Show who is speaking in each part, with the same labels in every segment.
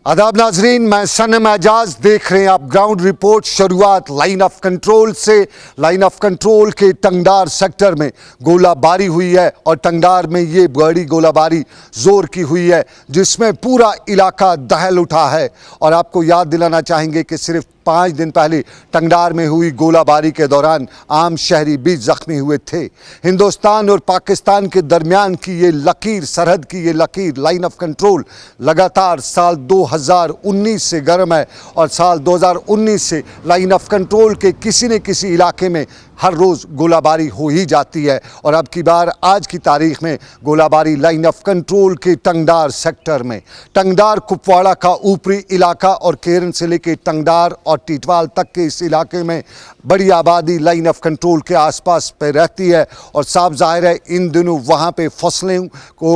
Speaker 1: आदाब नाजरीन, मैं सनम एजाज, देख रहे हैं आप ग्राउंड रिपोर्ट। शुरुआत लाइन ऑफ कंट्रोल से। लाइन ऑफ कंट्रोल के टंगदार सेक्टर में गोलाबारी हुई है और टंगदार में ये बड़ी गोलाबारी जोर की हुई है जिसमें पूरा इलाका दहल उठा है। और आपको याद दिलाना चाहेंगे कि सिर्फ 5 दिन पहले टंगदार में हुई गोलाबारी के दौरान आम शहरी भी जख्मी हुए थे। हिंदुस्तान और पाकिस्तान के दरमियान की ये लकीर, सरहद की ये लकीर लाइन ऑफ कंट्रोल लगातार साल 2019 से गर्म है और साल 2019 से लाइन ऑफ कंट्रोल के किसी न किसी इलाके में हर रोज़ गोलाबारी हो ही जाती है। और अब की बार आज की तारीख में गोलाबारी लाइन ऑफ कंट्रोल के टंगदार सेक्टर में, टंगदार कुपवाड़ा का ऊपरी इलाका और केरन से लेकर टंगदार और टीटवाल तक के इस इलाके में बड़ी आबादी लाइन ऑफ कंट्रोल के आसपास पे रहती है। और साफ जाहिर है इन दिनों वहाँ पे फसलें को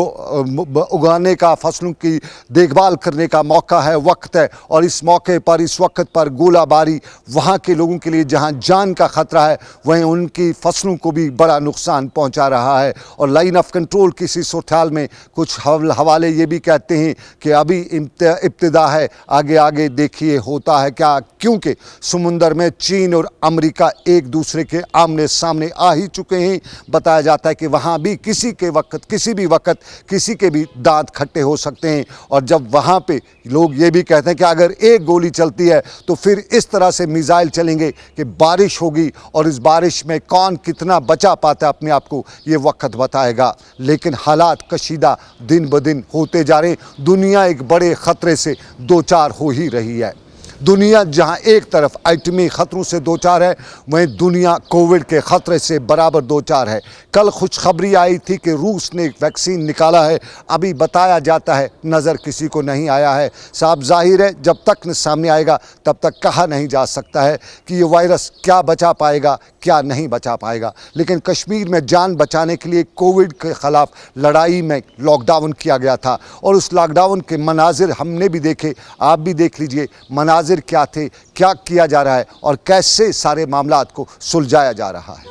Speaker 1: उगाने का, फसलों की देखभाल करने का मौका है, वक्त है। और इस मौके पर, इस वक्त पर गोलाबारी वहाँ के लोगों के लिए जहाँ जान का ख़तरा है वहीं उनकी फसलों को भी बड़ा नुकसान पहुंचा रहा है। और लाइन ऑफ कंट्रोल की इसी सूरत में कुछ हवाले ये भी कहते हैं कि अभी इब्तिदा है, आगे आगे देखिए होता है क्या, क्योंकि समुंदर में चीन और अमेरिका एक दूसरे के आमने सामने आ ही चुके हैं। बताया जाता है कि वहाँ भी किसी के वक्त, किसी भी वक्त किसी के भी दांत खट्टे हो सकते हैं। और जब वहाँ पे लोग ये भी कहते हैं कि अगर एक गोली चलती है तो फिर इस तरह से मिसाइल चलेंगे कि बारिश होगी और इस बारिश में कौन कितना बचा पाता है अपने आप को ये वक्त बताएगा। लेकिन हालात कशीदा दिन ब दिन होते जा रहे हैं। दुनिया एक बड़े ख़तरे से दो चार हो ही रही है। दुनिया जहां एक तरफ एटमी ख़तरों से दो चार है, वहीं दुनिया कोविड के ख़तरे से बराबर दो चार है। कल खुशखबरी आई थी कि रूस ने एक वैक्सीन निकाला है, अभी बताया जाता है नज़र किसी को नहीं आया है। साफ जाहिर है जब तक न सामने आएगा तब तक कहा नहीं जा सकता है कि ये वायरस क्या बचा पाएगा, क्या नहीं बचा पाएगा। लेकिन कश्मीर में जान बचाने के लिए कोविड के ख़िलाफ़ लड़ाई में लॉकडाउन किया गया था और उस लॉकडाउन के मनाजिर हमने भी देखे, आप भी देख लीजिए मनाजिर क्या थे, क्या किया जा रहा है और कैसे सारे मामलात को सुलझाया जा रहा है।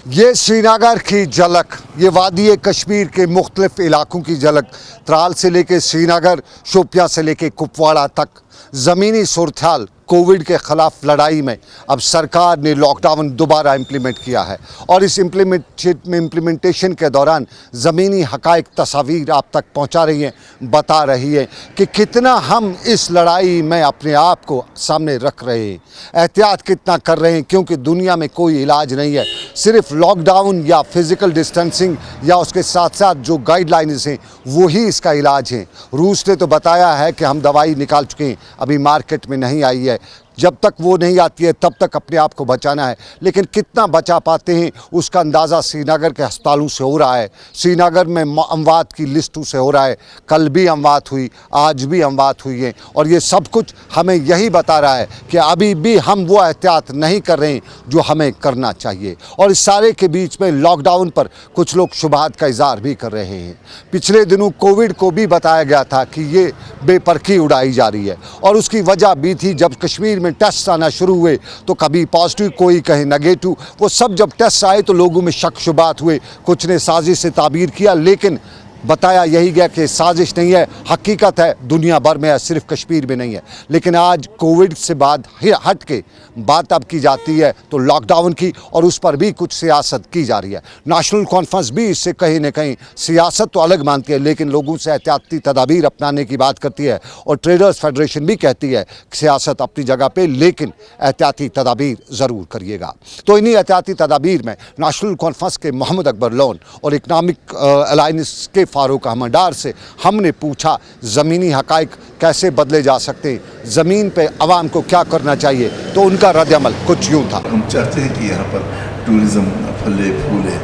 Speaker 1: ये श्रीनगर की झलक, ये वादी कश्मीर के मुख्तलिफ इलाकों की झलक, त्राल से लेके श्रीनगर, शोपियां से लेके कुपवाड़ा तक ज़मीनी सूरत कोविड के ख़िलाफ़ लड़ाई में अब सरकार ने लॉकडाउन दोबारा इम्प्लीमेंट किया है। और इस इम्प्लीमेंटेशन के दौरान ज़मीनी हक़ाइक़ तस्वीर आप तक पहुंचा रही हैं, बता रही है कि कितना हम इस लड़ाई में अपने आप को सामने रख रहे हैं, एहतियात कितना कर रहे हैं, क्योंकि दुनिया में कोई इलाज नहीं है। सिर्फ लॉकडाउन या फिज़िकल डिस्टेंसिंग या उसके साथ साथ जो गाइडलाइंस हैं वही इसका इलाज है। रूस ने तो बताया है कि हम दवाई निकाल चुके हैं, अभी मार्केट में नहीं आई है। जब तक वो नहीं आती है तब तक अपने आप को बचाना है। लेकिन कितना बचा पाते हैं उसका अंदाज़ा श्रीनगर के अस्पतालों से हो रहा है, श्रीनगर में अमवात की लिस्टों से हो रहा है। कल भी अमवात हुई, आज भी अमवात हुई है। और ये सब कुछ हमें यही बता रहा है कि अभी भी हम वो एहतियात नहीं कर रहे हैं जो हमें करना चाहिए। और इस सारे के बीच में लॉकडाउन पर कुछ लोग शुबहात का इज़हार भी कर रहे हैं। पिछले दिनों कोविड को भी बताया गया था कि ये बेपरखी उड़ाई जा रही है और उसकी वजह भी थी जब कश्मीर में टेस्ट आना शुरू हुए तो कभी पॉजिटिव, कोई कहे नेगेटिव। वो सब जब टेस्ट आए तो लोगों में शक शुबात हुए, कुछ ने साजिश से ताबीर किया, लेकिन बताया यही गया कि साजिश नहीं है, हकीकत है, दुनिया भर में है, सिर्फ कश्मीर में नहीं है। लेकिन आज कोविड से बाद हट के बात अब की जाती है तो लॉकडाउन की, और उस पर भी कुछ सियासत की जा रही है। नेशनल कॉन्फ्रेंस भी इससे कहीं न कहीं सियासत तो अलग मानती है लेकिन लोगों से एहतियाती तदाबीर अपनाने की बात करती है। और ट्रेडर्स फेडरेशन भी कहती है सियासत अपनी जगह पर, लेकिन एहतियाती तदाबीर ज़रूर करिएगा। तो इन्हीं एहतियाती तदाबीर में नेशनल कॉन्फ्रेंस के मोहम्मद अकबर लोन और इकनॉमिक अलायंस के फारूक अहमद डार से हमने पूछा ज़मीनी हक़ाइक़ कैसे बदले जा सकते हैं, ज़मीन पे आवाम को क्या करना चाहिए। तो उनका रद्द-ए-अमल कुछ यूँ था।
Speaker 2: हम चाहते हैं कि यहाँ पर टूरिज़्म फले फूले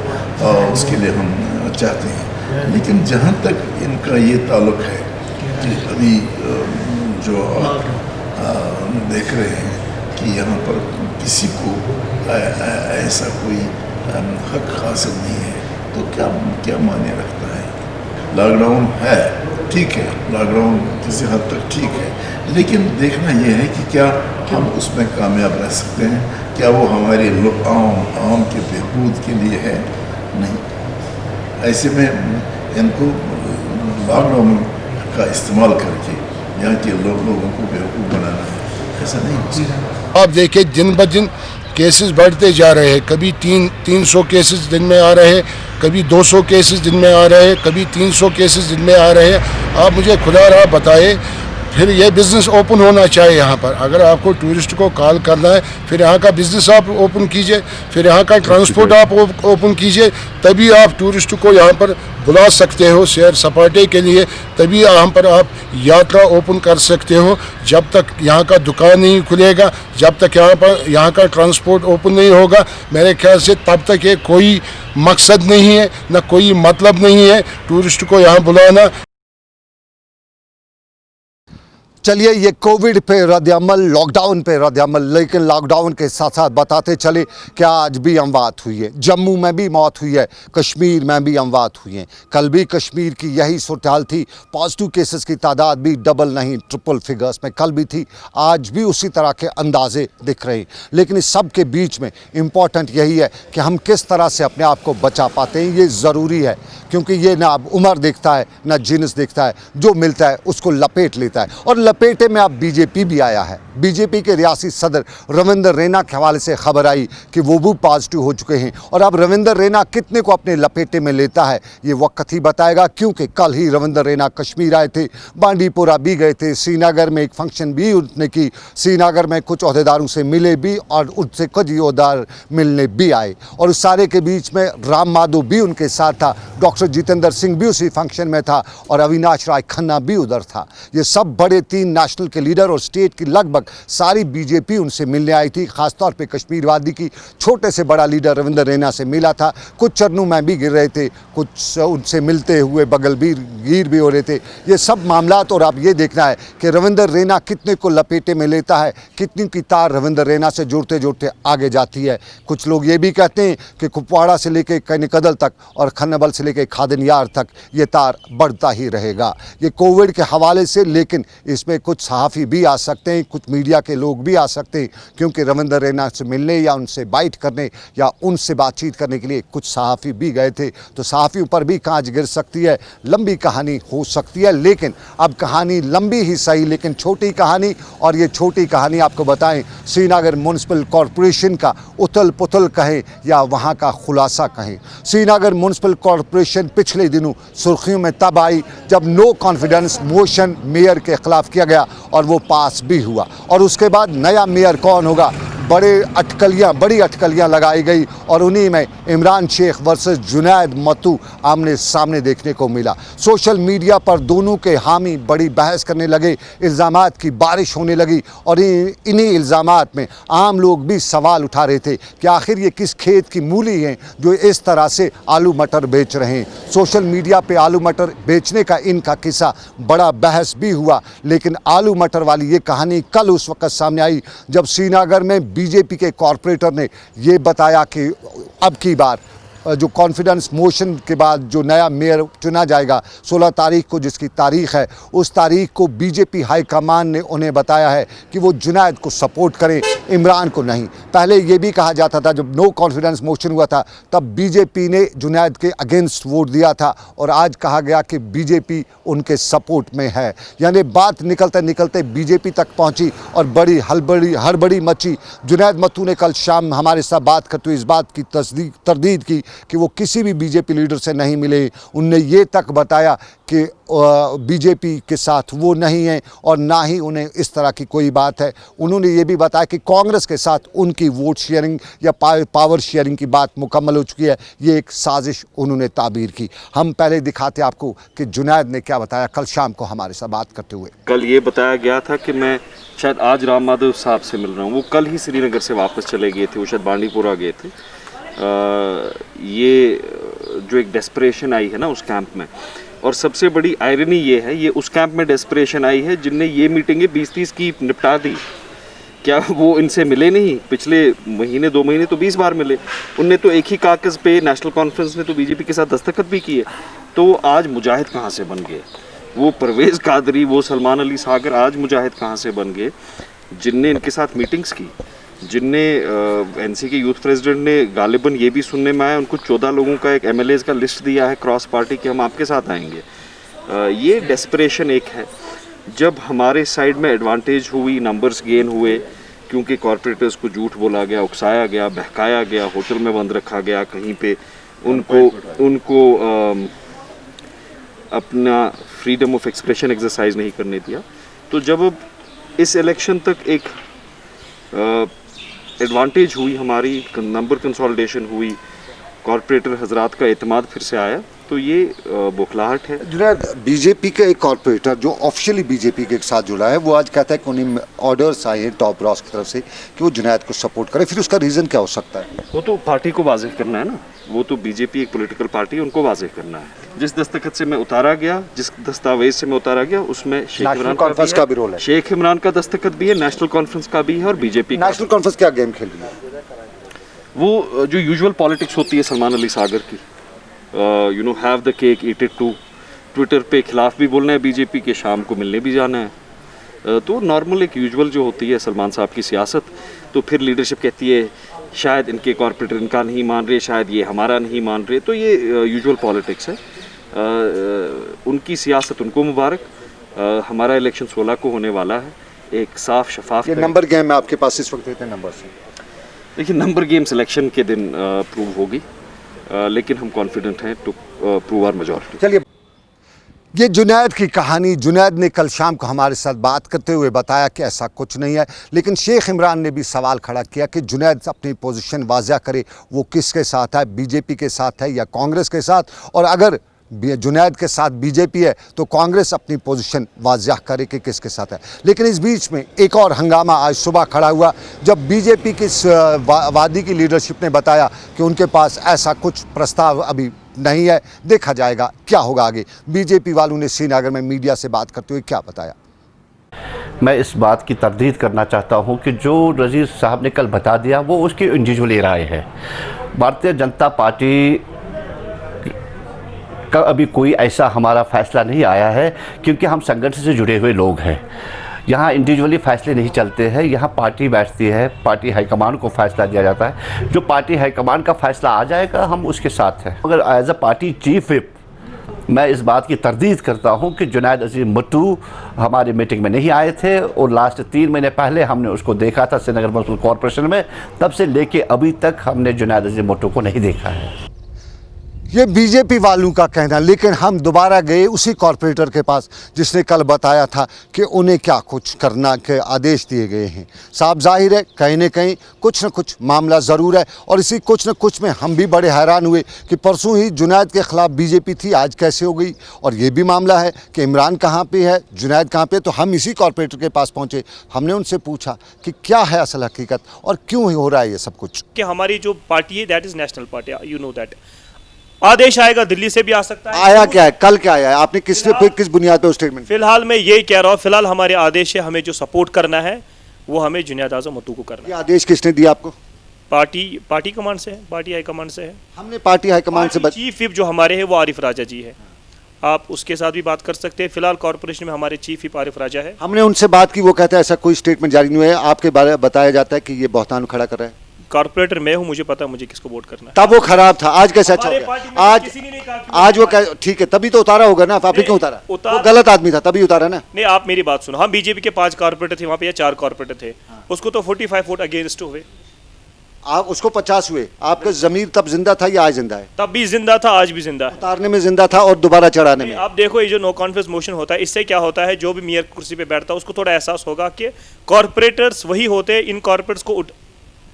Speaker 2: और उसके लिए हम चाहते हैं, लेकिन जहाँ तक इनका ये ताल्लुक़ है कि अभी जो आप देख रहे हैं कि यहाँ पर किसी को ऐसा कोई हक़ हासिल नहीं है, तो क्या मायने रखता है। लॉकडाउन है, ठीक है, लॉकडाउन किसी हद तक ठीक है, लेकिन देखना यह है कि क्या हम उसमें कामयाब रह सकते हैं, क्या वो हमारे आम के बहबूद के लिए है। नहीं, ऐसे में इनको लॉकडाउन का इस्तेमाल करके यहाँ के लोगों को बेवकूफ़ बनाना है, ऐसा नहीं हो सकता।
Speaker 3: आप देखिए दिन ब दिन केसेस बढ़ते जा रहे हैं, कभी 300 केसेस दिन में आ रहे हैं, कभी 200 केसेस दिन में आ रहे हैं, कभी 300 केसेस दिन में आ रहे हैं। आप मुझे खुदा रहा बताए, फिर ये बिज़नेस ओपन होना चाहिए यहाँ पर। अगर आपको टूरिस्ट को कॉल करना है, फिर यहाँ का बिज़नेस आप ओपन कीजिए, फिर यहाँ का ट्रांसपोर्ट आप ओपन कीजिए, तभी आप टूरिस्ट को यहाँ पर बुला सकते हो सैर सपाटे के लिए, तभी यहाँ पर आप यात्रा ओपन कर सकते हो। जब तक यहाँ का दुकान नहीं खुलेगा, जब तक यहाँ का ट्रांसपोर्ट ओपन नहीं होगा, मेरे ख्याल से तब तक ये कोई मकसद नहीं है, ना कोई मतलब नहीं है टूरिस्ट को यहाँ बुलाना।
Speaker 1: चलिए, ये कोविड पे रद्द-ए-अमल, लॉकडाउन पे रद्द-ए-अमल, लेकिन लॉकडाउन के साथ साथ बताते चले कि आज भी अमवात हुई है, जम्मू में भी मौत हुई है, कश्मीर में भी अमवात हुई हैं। कल भी कश्मीर की यही सूरत हाल थी, पॉजिटिव केसेस की तादाद भी डबल नहीं ट्रिपल फिगर्स में कल भी थी, आज भी उसी तरह के अंदाजे दिख रहे हैं। लेकिन इस सब के बीच में इम्पॉर्टेंट यही है कि हम किस तरह से अपने आप को बचा पाते हैं, ये ज़रूरी है, क्योंकि ये ना अब उम्र देखता है ना जिन्स देखता है, जो मिलता है उसको लपेट लेता है। और लपेटे में अब बीजेपी भी आया है। बीजेपी के रियासी सदर रविंद्र रैना के हवाले से खबर आई कि वो भी पॉजिटिव हो चुके हैं, और अब रविंद्र रैना कितने को अपने लपेटे में लेता है ये वक्त ही बताएगा, क्योंकि कल ही रविंद्र रैना कश्मीर आए थे, बांडीपुरा भी गए थे, श्रीनगर में एक फंक्शन भी उन्होंने की, श्रीनगर में कुछ ओहदेदारों से मिले भी और उनसे कुछ ओहदेदार मिलने भी आए, और उस सारे के बीच में राम माधव भी उनके साथ था, डॉक्टर जितेंद्र सिंह भी उसी फंक्शन में था, और अविनाश राय खन्ना भी उधर था। ये सब बड़े 3 नेशनल के लीडर और स्टेट की लगभग सारी बीजेपी उनसे मिलने आई थी। खासतौर पे कश्मीर वादी की छोटे से बड़ा लीडर रविंद्र रैना से मिला था, कुछ चरणों में भी गिर रहे थे, कुछ उनसे मिलते हुए बगल भी गिर भी हो रहे थे। ये सब मामलात, और अब ये देखना है कि रविंद्र रैना कितने को लपेटे में लेता है, कितनी की तार रविंद्र रैना से जोड़ते जोड़ते आगे जाती है। कुछ लोग ये भी कहते हैं कि कुपवाड़ा से लेकर कनिकदल तक और खन्नबल से लेकर खादिन यार तक ये तार बढ़ता ही रहेगा, ये कोविड के हवाले से। लेकिन इसमें कुछ सहाफ़ी भी आ सकते हैं, कुछ मीडिया के लोग भी आ सकते हैं, क्योंकि रविंद्र रैना से मिलने या उनसे बाइट करने या उनसे बातचीत करने के लिए कुछ सहाफ़ी भी गए थे, तो सहाफ़ियों पर भी कांच गिर सकती है, लंबी कहानी हो सकती है। लेकिन अब कहानी लंबी ही सही, लेकिन छोटी कहानी, और ये छोटी कहानी आपको बताएं, श्रीनगर म्यूनसिपल कॉरपोरेशन का उथल पुथल कहें या वहाँ का खुलासा कहें। श्रीनगर म्यूनसिपल कॉरपोरेशन पिछले दिनों सुर्खियों में तब आई जब नो कॉन्फिडेंस मोशन मेयर के खिलाफ किया गया और वो पास भी हुआ, और उसके बाद नया मेयर कौन होगा, बड़ी अटकलियां लगाई गई, और उन्हीं में इमरान शेख वर्सेस जुनैद मत्तू आमने सामने देखने को मिला। सोशल मीडिया पर दोनों के हामी बड़ी बहस करने लगे, इल्ज़ामात की बारिश होने लगी, और इन्हीं इल्ज़ामात में आम लोग भी सवाल उठा रहे थे कि आखिर ये किस खेत की मूली हैं जो इस तरह से आलू मटर बेच रहे हैं। सोशल मीडिया पे आलू मटर बेचने का इनका किस्सा बड़ा बहस भी हुआ, लेकिन आलू मटर वाली ये कहानी कल उस वक्त सामने आई जब श्रीनगर में बीजेपी के कॉरपोरेटर ने ये बताया कि अब की बार जो कॉन्फिडेंस मोशन के बाद जो नया मेयर चुना जाएगा 16 तारीख को, जिसकी तारीख है, उस तारीख को बीजेपी हाईकमान ने उन्हें बताया है कि वो जुनैद को सपोर्ट करें, इमरान को नहीं। पहले ये भी कहा जाता था, जब नो कॉन्फिडेंस मोशन हुआ था तब बीजेपी ने जुनैद के अगेंस्ट वोट दिया था, और आज कहा गया कि बीजेपी उनके सपोर्ट में है। यानी बात निकलते निकलते बीजेपी तक पहुंची और बड़ी हड़बड़ी मची। जुनैद मत्तू ने कल शाम हमारे साथ बात करते हुए इस बात की तरदीद की कि वो किसी भी बीजेपी लीडर से नहीं मिले। उनने ये तक बताया कि बीजेपी के साथ वो नहीं है और ना ही उन्हें इस तरह की कोई बात है। उन्होंने ये भी बताया कि कांग्रेस के साथ उनकी वोट शेयरिंग या पावर शेयरिंग की बात मुकम्मल हो चुकी है। ये एक साजिश उन्होंने ताबीर की। हम पहले दिखाते आपको कि जुनैद ने क्या बताया कल शाम को हमारे साथ बात करते हुए।
Speaker 4: कल ये बताया गया था कि मैं शायद आज राम माधव साहब से मिल रहा हूँ, वो कल ही श्रीनगर से वापस चले गए थे, वो शायद बांडीपुरा गए थे। ये जो एक डेस्परेशन आई है ना उस कैंप में, और सबसे बड़ी आयरनी ये है, ये उस कैंप में डेस्परेशन आई है जिनने ये मीटिंगें 20-30 की निपटा दी। क्या वो इनसे मिले नहीं? पिछले महीने 2 महीने तो 20 बार मिले। उनने तो एक ही कागज़ पे नेशनल कॉन्फ्रेंस में तो बीजेपी के साथ दस्तखत भी किए। तो आज मुजाहिद कहाँ से बन गए? वो परवेज़ कादरी, वो सलमान अली सागर आज मुजाहिद कहाँ से बन गए जिनने इनके साथ मीटिंग्स की, जिनने एनसी के यूथ प्रेसिडेंट ने गालिबन ये भी सुनने में आया उनको 14 लोगों का एक एमएलएज का लिस्ट दिया है क्रॉस पार्टी कि हम आपके साथ आएंगे। ये डेस्परेशन एक है। जब हमारे साइड में एडवांटेज हुई, नंबर्स गेन हुए, क्योंकि कॉरपोरेटर्स को झूठ बोला गया, उकसाया गया, बहकाया गया, होटल में बंद रखा गया, कहीं पे उनको अपना फ्रीडम ऑफ एक्सप्रेशन एक्सरसाइज नहीं करने दिया। तो जब इस इलेक्शन तक एक एडवांटेज हुई, हमारी नंबर कंसोलिडेशन हुई, कॉरपोरेटर हजरात का एतमाद फिर से आया, तो ये बौखलाहट है।
Speaker 1: जुनैद, बीजेपी का एक कॉर्पोरेटर जो ऑफिशियली बीजेपी के साथ जुड़ा है, वो आज कहता है कि उन्हें ऑर्डर्स आए हैं टॉप ब्रॉस की तरफ से कि वो जुनैद को सपोर्ट करे। फिर उसका रीज़न क्या हो सकता है?
Speaker 4: वो तो पार्टी को वाज़ेह करना है ना, वो तो बीजेपी एक पॉलिटिकल पार्टी है, उनको वाज़ेह करना है। जिस दस्तखत से मैं उतारा गया, जिस दस्तावेज से मैं उतारा गया, उसमें
Speaker 1: नेशनल कॉन्फ्रेंस का भी रोल है,
Speaker 4: शेख इमरान का दस्तखत भी है, नेशनल कॉन्फ्रेंस का भी है और बीजेपी का।
Speaker 1: नेशनल कॉन्फ्रेंस क्या गेम खेल रही है?
Speaker 4: वो जो यूजुअल पॉलिटिक्स होती है सलमान अली सागर की, you know, have the cake eat it too, Twitter पे खिलाफ भी बोलना है बीजेपी के, शाम को मिलने भी जाना है। तो नॉर्मल एक यूजुअल जो होती है सलमान साहब की सियासत। तो फिर लीडरशिप कहती है शायद इनके कॉरपोरेटर इनका नहीं मान रहे, शायद ये हमारा नहीं मान रहे, तो ये यूजुअल पॉलिटिक्स है। उनकी सियासत उनको मुबारक। हमारा इलेक्शन 16 को होने वाला है, एक साफ शफाफ।
Speaker 1: ये नंबर गेम है आपके पास इस वक्त, इतने नंबर से?
Speaker 4: देखिए, नंबर गेम सिलेक्शन के दिन प्रूव होगी, लेकिन हम कॉन्फिडेंट हैं टू प्रूव आवर मेजॉरिटी।
Speaker 1: चलिए, ये जुनैद की कहानी। जुनैद ने कल शाम को हमारे साथ बात करते हुए बताया कि ऐसा कुछ नहीं है, लेकिन शेख इमरान ने भी सवाल खड़ा किया कि जुनैद अपनी पोजीशन वाज़ा करे, वो किसके साथ है, बीजेपी के साथ है या कांग्रेस के साथ, और अगर जुनैद के साथ बीजेपी है तो कांग्रेस अपनी पोजीशन वाज़ह करे कि किसके साथ है। लेकिन इस बीच में एक और हंगामा आज सुबह खड़ा हुआ, जब बीजेपी की वादी की लीडरशिप ने बताया कि उनके पास ऐसा कुछ प्रस्ताव अभी नहीं है, देखा जाएगा क्या होगा आगे। बीजेपी वालों ने श्रीनगर में मीडिया से बात करते हुए क्या बताया?
Speaker 5: मैं इस बात की तरदीद करना चाहता हूं कि जो रज़ीज़ साहब ने कल बता दिया वो उसकी इंडिविजुअली राय है। भारतीय जनता पार्टी का अभी कोई ऐसा हमारा फ़ैसला नहीं आया है, क्योंकि हम संगठन से जुड़े हुए लोग हैं। यहाँ इंडिविजुअली फ़ैसले नहीं चलते हैं, यहाँ पार्टी बैठती है, पार्टी हाईकमान को फ़ैसला दिया जाता है। जो पार्टी हाईकमान का फ़ैसला आ जाएगा हम उसके साथ हैं। मगर as a party chief whip मैं इस बात की तरदीद करता हूँ कि जुनैद अज़ीम भुट्टो हमारी मीटिंग में नहीं आए थे, और लास्ट 3 महीने पहले हमने उसको देखा था श्रीनगर म्युनिसिपल कॉरपोरेशन में, तब से लेके अभी तक हमने जुनैद अज़ीम भुट्टो को नहीं देखा है।
Speaker 1: ये बीजेपी वालों का कहना। लेकिन हम दोबारा गए उसी कॉरपोरेटर के पास जिसने कल बताया था कि उन्हें क्या कुछ करना के आदेश दिए गए हैं। साफ जाहिर है कहीं न कहीं कुछ न कुछ मामला ज़रूर है, और इसी कुछ न कुछ में हम भी बड़े हैरान हुए कि परसों ही जुनैद के ख़िलाफ़ बीजेपी थी, आज कैसे हो गई। और ये भी मामला है कि इमरान कहाँ पे है, जुनैद कहाँ पे। तो हम इसी कॉरपोरेटर के पास पहुँचे, हमने उनसे पूछा कि क्या है असल हकीकत और क्यों हो रहा है ये सब कुछ।
Speaker 6: कि हमारी जो पार्टी है that is national party, you know that. आदेश आएगा दिल्ली से भी आ सकता है।
Speaker 1: आया क्या है, कल क्या आया है, आपने किस बुनियाद पर स्टेटमेंट?
Speaker 6: फिलहाल मैं यही कह रहा हूँ, फिलहाल हमारे आदेश है, हमें जो सपोर्ट करना है वो हमें जुनैद आज़म भुट्टो को करना है।
Speaker 1: ये आदेश किसने दिया आपको?
Speaker 6: पार्टी कमांड से है, पार्टी हाईकमान से है।
Speaker 1: हमने पार्टी हाईकमान से
Speaker 6: चीफ विप जो हमारे हैं वो आरिफ राजा जी है, आप उसके साथ भी बात कर सकते हैं। फिलहाल कॉर्पोरेशन में हमारे चीफ विप आरिफ राजा है।
Speaker 1: हमने उनसे बात की, वो कहते हैं ऐसा कोई स्टेटमेंट जारी नहीं हुआ है। आपके बारे बताया जाता है कि ये बहतान खड़ा कर रहा है।
Speaker 6: कॉर्पोरेटर मैं हूं, मुझे पता है मुझे किसको वोट करना है।
Speaker 1: तब वो खराब था, आज कैसे अच्छा हो
Speaker 6: हमारे
Speaker 1: गया?
Speaker 6: पार्टी में किसी ने नहीं कहा कि
Speaker 1: आज वो ठीक है, तभी तो उतारा होगा ना। आपने क्यों उतारा? वो गलत आदमी था तभी उतारा ना।
Speaker 6: नहीं, आप मेरी बात सुनो, हम बीजेपी के 5 कॉर्पोरेटर थे वहां पे, या 4 कॉर्पोरेटर थे, उसको तो 45 वोट अगेंस्ट हुए।
Speaker 1: आप उसको 50 हुए। आपका जमीर तब जिंदा था या आज जिंदा है?
Speaker 6: तब भी जिंदा था, आज भी जिंदा है।
Speaker 1: उतारने में जिंदा था और दोबारा चढ़ाने में।
Speaker 6: आप देखो, ये जो नो कॉन्फिडेंस मोशन होता है, इससे क्या होता है, जो भी मेयर कुर्सी पे बैठता है उसको थोड़ा एहसास होगा कि कॉर्पोरेटर्स वही होते हैं, इन कॉर्पोरेट्स को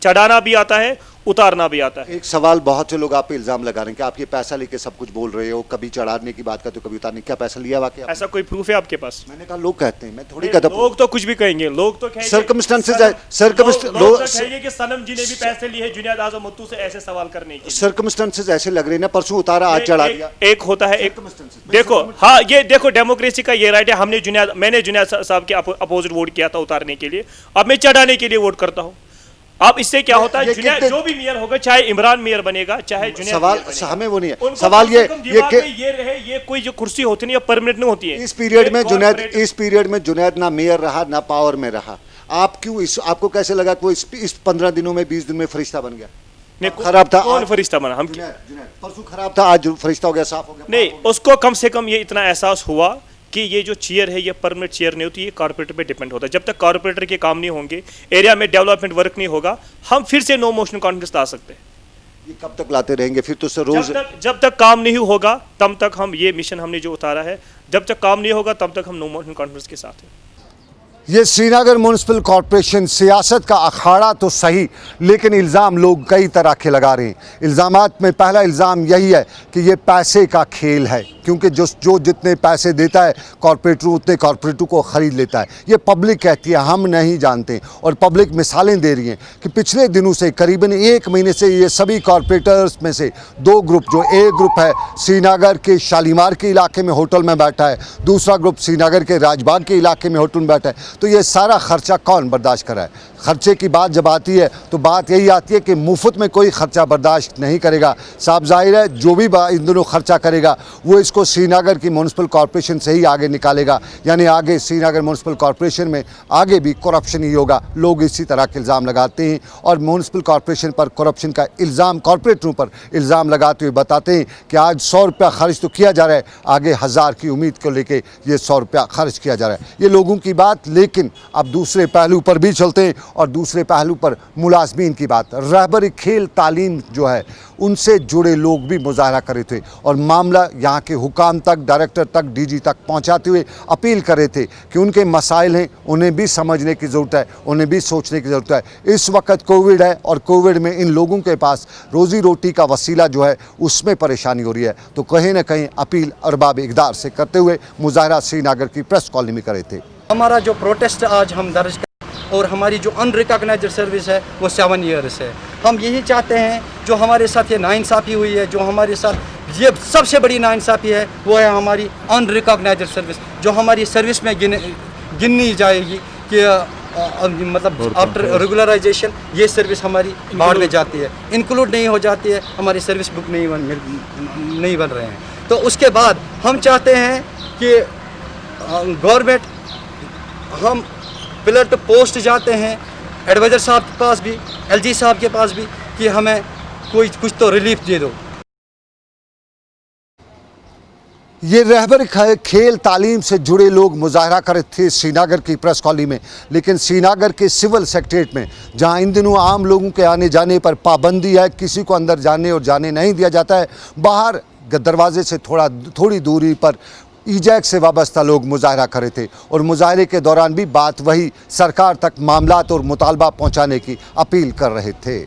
Speaker 6: चढ़ाना भी आता है, उतारना भी आता है।
Speaker 1: एक सवाल, बहुत से लोग आप पे इल्जाम लगा रहे हैं कि आप ये पैसा लेके सब कुछ बोल रहे हो, कभी चढ़ाने की बात करते हो, कभी उतारने। क्या पैसा लिया वाकई?
Speaker 6: ऐसा कोई प्रूफ है आपके पास?
Speaker 1: मैंने कहा लोग कहते हैं, मैं थोड़ी कहता।
Speaker 6: लोग तो कुछ भी कहेंगे, लोग तो कहेंगे
Speaker 1: सर्कमस्टेंसेस
Speaker 6: कहेंगे कि सनम जी ने भी पैसे लिए जुनैद आज़म भुट्टो से ऐसे सवाल करने के।
Speaker 1: सर्कमस्टेंसेस ऐसे लग रहे हैं ना, परसों उतारा आज चढ़ा दिया।
Speaker 6: एक होता है, एक देखो, हाँ ये देखो डेमोक्रेसी का ये राइट है। मैंने जुनैद साहब के अपोजिट वोट किया था उतारने के लिए, अब मैं चढ़ाने के लिए वोट करता हूँ। अब इससे क्या होता है, जो भी मेयर होगा, चाहे इमरान मेयर बनेगा, चाहे जुनैद,
Speaker 1: सवाल हमें वो नहीं है। सवाल ये
Speaker 6: रहे, ये कोई जो कुर्सी होती नहीं, परमानेंट नहीं होती है।
Speaker 1: इस पीरियड में जुनैद ना मेयर रहा ना पावर में रहा। आप क्यों आपको कैसे लगा कि वो इस 15 दिनों में 20 दिन में फरिश्ता बन गया? खराब था।
Speaker 6: कौन फरिश्ता बना? हम
Speaker 1: परसों खराब था, आज फरिश्ता हो गया, साफ हो गया।
Speaker 6: नहीं, उसको कम से कम ये इतना एहसास हुआ कि ये जो चेयर है ये परमानेंट चेयर नहीं होती, ये कॉर्पोरेटर पे डिपेंड होता है। जब तक कॉर्पोरेटर के काम नहीं होंगे, एरिया में डेवलपमेंट वर्क नहीं होगा, हम फिर से नो मोशन कॉन्फ्रेंस ला सकते हैं।
Speaker 1: ये कब तक लाते रहेंगे फिर? तो सर रोज
Speaker 6: जब तक काम नहीं होगा तब तक हम, ये मिशन हमने जो उतारा है, जब तक काम नहीं होगा तब तक हम नो मोशन कॉन्फ्रेंस के साथ हैं।
Speaker 1: ये श्रीनगर म्यूनिसिपल कॉरपोरेशन सियासत का अखाड़ा तो सही, लेकिन इल्ज़ाम लोग कई तरह के लगा रहे हैं। इल्ज़ामात में पहला इल्ज़ाम यही है कि ये पैसे का खेल है, क्योंकि जो जितने पैसे देता है कॉरपोरेटर उतने कॉरपोरेटर को ख़रीद लेता है। ये पब्लिक कहती है, हम नहीं जानते। और पब्लिक मिसालें दे रही हैं कि पिछले दिनों से करीबन 1 महीने से ये सभी कॉरपोरेटर्स में से 2 ग्रुप, जो एक ग्रुप है श्रीनगर के शालीमार के इलाके में होटल में बैठा है, दूसरा ग्रुप श्रीनगर के राजबाग के इलाके में होटल में बैठा है, तो ये सारा खर्चा कौन बर्दाश्त कर रहा है? खर्चे की बात जब आती है तो बात यही आती है कि मुफ्त में कोई खर्चा बर्दाश्त नहीं करेगा। साफ जाहिर है जो भी इन दोनों खर्चा करेगा वो इसको श्रीनगर की म्यूनिसिपल कॉरपोरेशन से ही आगे निकालेगा, यानी आगे श्रीनगर म्यूनिसिपल कॉरपोरेशन में आगे भी करप्शन ही होगा। लोग इसी तरह के इल्ज़ाम लगाते हैं और म्यूनिसिपल कॉरपोरेशन पर करप्शन का इल्ज़ाम, कॉरपोरेटरों पर इल्ज़ाम लगाते हुए बताते हैं कि आज 100 रुपया खर्च तो किया जा रहा है, आगे 1000 की उम्मीद को लेके ये 100 रुपया खर्च किया जा रहा है। ये लोगों की बात, लेकिन अब दूसरे पहलू पर भी चलते हैं और दूसरे पहलू पर मुलाजमीन की बात। रहबरी खेल तालीम जो है उनसे जुड़े लोग भी मुजाहरा कर रहे थे और मामला यहाँ के हुकाम तक, डायरेक्टर तक, डीजी तक पहुँचाते हुए अपील कर रहे थे कि उनके मसाइल हैं, उन्हें भी समझने की ज़रूरत है, उन्हें भी सोचने की ज़रूरत है। इस वक्त कोविड है और कोविड में इन लोगों के पास रोज़ी रोटी का वसीला जो है उसमें परेशानी हो रही है। तो कहीं ना कहीं अपील अरबाब इक़दार से करते हुए मुजाहरा श्रीनगर की प्रेस कॉलोनी में करे थे।
Speaker 7: हमारा जो प्रोटेस्ट आज हम दर्ज कर और हमारी जो अनरिकॉग्नाइज्ड सर्विस है वो 7 ईयर्स है। हम यही चाहते हैं जो हमारे साथ ये नाइंसाफ़ी हुई है, जो हमारे साथ ये सबसे बड़ी नाइंसाफ़ी है वो है हमारी अनरिकॉग्नाइज्ड सर्विस, जो हमारी सर्विस में गिननी जाएगी कि मतलब आफ्टर रेगुलराइजेशन ये सर्विस हमारी बाढ़ में जाती है, इंक्लूड नहीं हो जाती है, हमारी सर्विस बुक नहीं बन रहे हैं। तो उसके बाद हम चाहते हैं कि गवर्नमेंट, हम पिलर टू पोस्ट जाते हैं एडवाइज़र साहब के पास भी, एलजी साहब के पास भी, कि हमें कुछ तो रिलीफ दे दो।
Speaker 1: ये रहबर खेल तालीम से जुड़े लोग मुजाहरा कर रहे थे श्रीनगर की प्रेस कॉलोनी में, लेकिन श्रीनगर के सिविल सेक्रेटरीट में जहां इन दिनों आम लोगों के आने जाने पर पाबंदी है, किसी को अंदर जाने और जाने नहीं दिया जाता है, बाहर दरवाजे से थोड़ी दूरी पर ईजैक से वाबस्ता लोग मुजाहरा कर रहे थे और मुजाहरे के दौरान भी बात वही, सरकार तक मामलात और मुतालबा पहुंचाने की अपील कर रहे थे।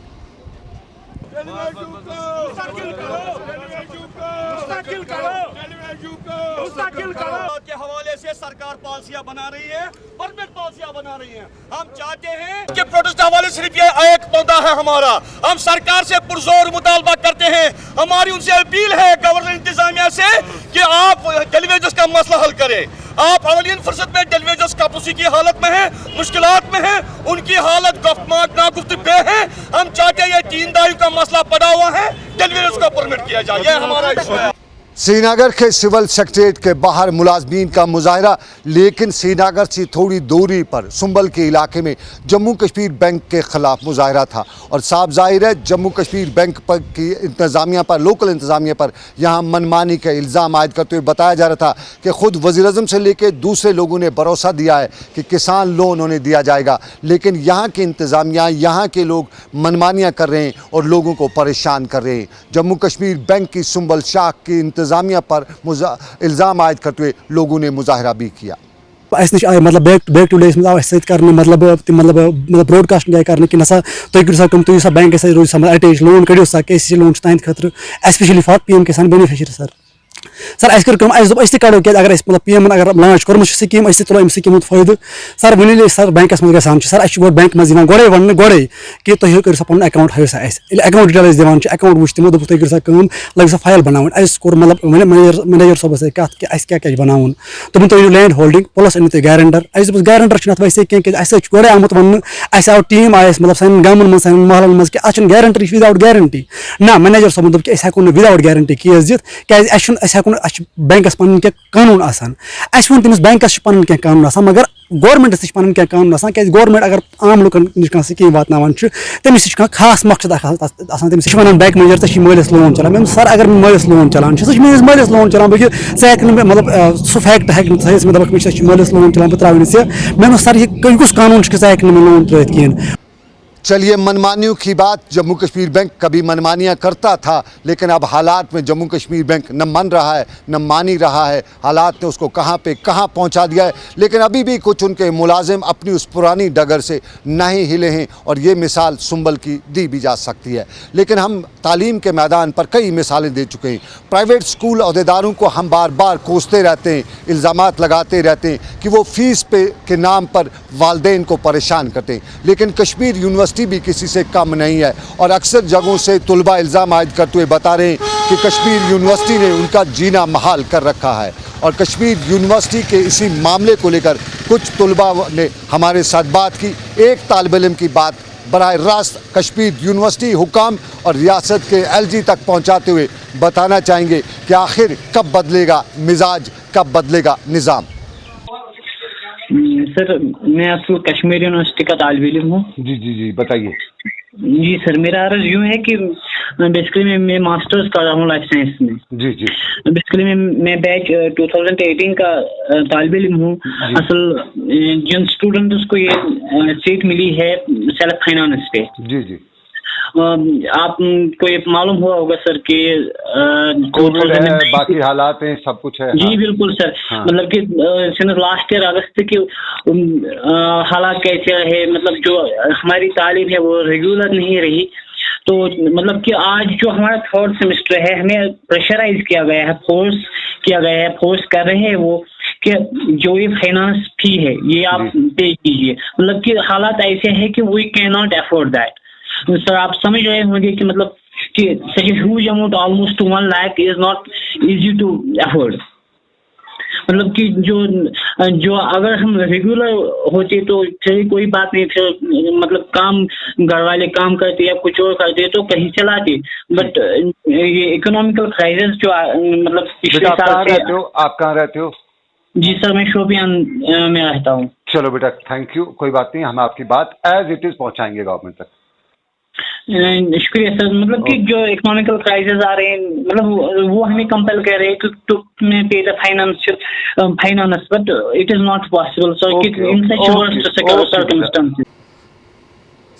Speaker 8: के हवाले से सरकार पॉलिसियां बना रही है, परमिट पॉलिसियां बना रही है। हम चाहते हैं कि प्रोटेस्ट हवाले सिर्फ ये एक पौधा है हमारा, हम सरकार से पुरजोर मुतालबा करते हैं। हमारी उनसे अपील है गवर्नर इंतजामिया से कि आप टेलीविजन का मसला हल करें। आप अवलियन फुर्सत में टेलीविजन कापूसी की हालत में है, मुश्किलात में है, उनकी हालत नागुफ्तबे है। हम चाहते हैं ये 3 दायु का मसला पड़ा हुआ है, टेलीविजन का परमिट किया जाए, ये हमारा इशू है।
Speaker 1: श्रीनगर के सिविल सेक्रेटरीट के बाहर मुलाजमीन का मुजाहरा, लेकिन श्रीनगर से थोड़ी दूरी पर सुंबल के इलाके में जम्मू कश्मीर बैंक के ख़िलाफ़ मुजाहरा था और साफ जाहिर है जम्मू कश्मीर बैंक पर की इंतज़ामिया पर, लोकल इंतज़ामिया पर यहाँ मनमानी का इल्ज़ाम आयद करते हुए बताया जा रहा था कि ख़ुद वज़ीर-ए-आज़म से लेकर दूसरे लोगों ने भरोसा दिया है कि किसान लोन उन्हें दिया जाएगा, लेकिन यहाँ की इंतज़ामिया, यहाँ के लोग मनमानियाँ कर रहे हैं और लोगों को परेशान कर रहे हैं। जम्मू कश्मीर बैंक की सुंबल शाख की इंतज़ामिया पर इल्ज़ाम आयद करते हुए लोगों ने मुजाहरा भी किया।
Speaker 9: नश आए मतलब बैक टू डेज आव कर मतलब ब्रॉडकास्ट गए कर कि नसा तुम सा बैंक रोज अटैच लोन कड़ो सा KCC लोन तुंद खतर स्पेशली फॉर PM किसान बेनिफिशरी सर अस कर कड़ो क्या अगर मतलब PM अगर लॉन्च कर्म स्कीम तुलो अम स्कीम फायदे सर वन सर बैंकस मज ग सर अ बैंक मज गोड़े वन गोड़े कि तुम कर सा अकाउंट हाव सा अकाउंट डिटेल्स दिवान अकाउंट वो तमो दोप तुम कर लग सा फाइल बनावन अस कोर मतलब मैनेजर साहब कत कि अस क्या बनावन तुम तुम लैंड होल्डिंग प्लस अनु तुम गारंटर अस दोप गारंटर वैसे कह गोड़े आमुत वन अस आव टीम आयस मतलब सान गामन मज सान महलन मज कि गारंटी विदाउट गारंटी ना मैनेजर साहब दोप कि अस हेको विदाउट गारंटी केस दित क्या बैंकस पन क्या कानून आसान अस वो तमिस बैंकस पन क्या कानून आसान मगर गवर्नमेंट से पन क्या कानून आसान क्या गवर्नमेंट अगर आम लुकन निश कह स्कीम वातान तमिस खास मकसद तमिस वन बैंक मैनेजर चे मालिस लोन चलान मैं सर अगर मालिस लोन चलान सह मालिस लोन चलान बह हेक मतलब सह फैक्ट हेक मे दप मालिस लोन चलान बह त्रा मैं सर यह कुछ कानून सह हेक लोन त्रित कहें।
Speaker 1: चलिए, मनमानियों की बात। जम्मू कश्मीर बैंक कभी मनमानियां करता था, लेकिन अब हालात में जम्मू कश्मीर बैंक न मन रहा है न मान ही रहा है। हालात ने उसको कहां पे कहां पहुंचा दिया है, लेकिन अभी भी कुछ उनके मुलाजिम अपनी उस पुरानी डगर से नहीं हिले हैं और ये मिसाल सुंबल की दी भी जा सकती है। लेकिन हम तालीम के मैदान पर कई मिसालें दे चुके हैं। प्राइवेट स्कूल अहदेदारों को हम बार बार कोसते रहते हैं, इल्ज़ामात लगाते रहते हैं कि वो फ़ीस पे के नाम पर वालदेन को परेशान करते हैं, लेकिन कश्मीर यूनिवर्सिटी भी किसी से कम नहीं है। और अक्सर जगहों से तुलबा इल्ज़ाम आयद करते हुए बता रहे हैं कि कश्मीर यूनिवर्सिटी ने उनका जीना महाल कर रखा है। और कश्मीर यूनिवर्सिटी के इसी मामले को लेकर कुछ तुलबा ने हमारे साथ बात की। एक तालिब इल्म की बात बराह रास्त कश्मीर यूनिवर्सिटी हुकाम और रियासत के LG तक पहुंचाते हुए बताना चाहेंगे कि आखिर कब बदलेगा मिजाज, कब बदलेगा निज़ाम।
Speaker 10: सर, मैं असल कश्मीर यूनिवर्सिटी का तालिब इल्म हूँ।
Speaker 1: जी बताइए।
Speaker 10: जी सर, मेरा अर्ज यूँ है कि बेसिकली मैं मास्टर्स कर रहा हूँ लाइफ साइंस में।
Speaker 1: जी
Speaker 10: बेसिकली मैं बैच 2018 का तालिब इल्म हूँ। असल जिन स्टूडेंट्स को ये सीट मिली है सेल्फ फाइनेंस पे।
Speaker 1: जी
Speaker 10: आपको ये मालूम हुआ होगा सर कि
Speaker 1: कोविड है, बाकी हालात हैं, सब कुछ है।
Speaker 10: जी बिल्कुल सर।
Speaker 1: हाँ।
Speaker 10: मतलब कि सिंस लास्ट ईयर अगस्त की हालात कैसे रहे, मतलब जो हमारी तालीम है वो रेगुलर नहीं रही। तो मतलब कि आज जो हमारा 3rd सेमेस्टर है हमें प्रेशराइज किया गया है, फोर्स किया गया है, फोर्स कर रहे हैं वो कि जो ये फाइनेंस फी है ये आप पे कीजिए। मतलब कि हालात ऐसे हैं कि we can not afford that. Sir आप समझ रहे होंगे कि मतलब कि such a huge amount almost 1 lakh is not easy to afford. मतलब कि जो अगर हम रेगुलर होते तो चलिए कोई बात नहीं, फिर मतलब काम घर वाले काम करते या कुछ और करते तो कहीं चलाते। बट ये इकोनॉमिकल क्राइसिस जो मतलब पिछले साल से।
Speaker 1: आप कहाँ रहते हो?
Speaker 10: जी सर, मैं शोपियान में रहता हूँ।
Speaker 1: चलो बेटा, थैंक यू। कोई बात नहीं, हम आपकी बात एज इट इज पहुंचाएंगे गवर्नमेंट तक।
Speaker 10: शुक्रिया सर। मतलब कि जो इकोनॉमिकल क्राइसिस आ रहे हैं मतलब वो हमें कंपेल कर रहे हैं टू पे the finance, but it is not possible sir कि इन सच वर्स्ट सर्कमस्टेंसेस।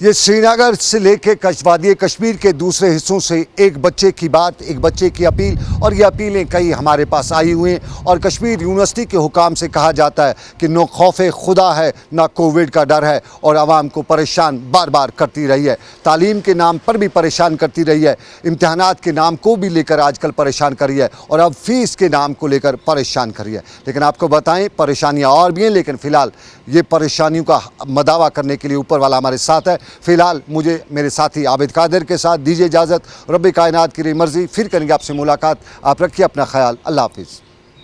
Speaker 1: ये श्रीनगर से लेके वादी कश्मीर के दूसरे हिस्सों से एक बच्चे की बात, एक बच्चे की अपील, और ये अपीलें कई हमारे पास आई हुई हैं। और कश्मीर यूनिवर्सिटी के हुकाम से कहा जाता है कि नो खौफे खुदा है ना कोविड का डर है, और आवाम को परेशान बार बार करती रही है। तालीम के नाम पर भी परेशान करती रही है, इम्तहानात के नाम को भी लेकर आजकल परेशान कर रही है, और अब फीस के नाम को लेकर परेशान कर रही है। लेकिन आपको बताएं, परेशानियाँ और भी हैं, लेकिन फ़िलहाल ये परेशानियों का मदावा करने के लिए ऊपर वाला हमारे साथ है। फिलहाल मुझे मेरे साथी आबिद कादिर के साथ दीजिए इजाज़त। रब्बे कायनात की मर्ज़ी, फिर करेंगे आपसे मुलाकात। आप रखिए अपना ख्याल। अल्लाह हाफिज़।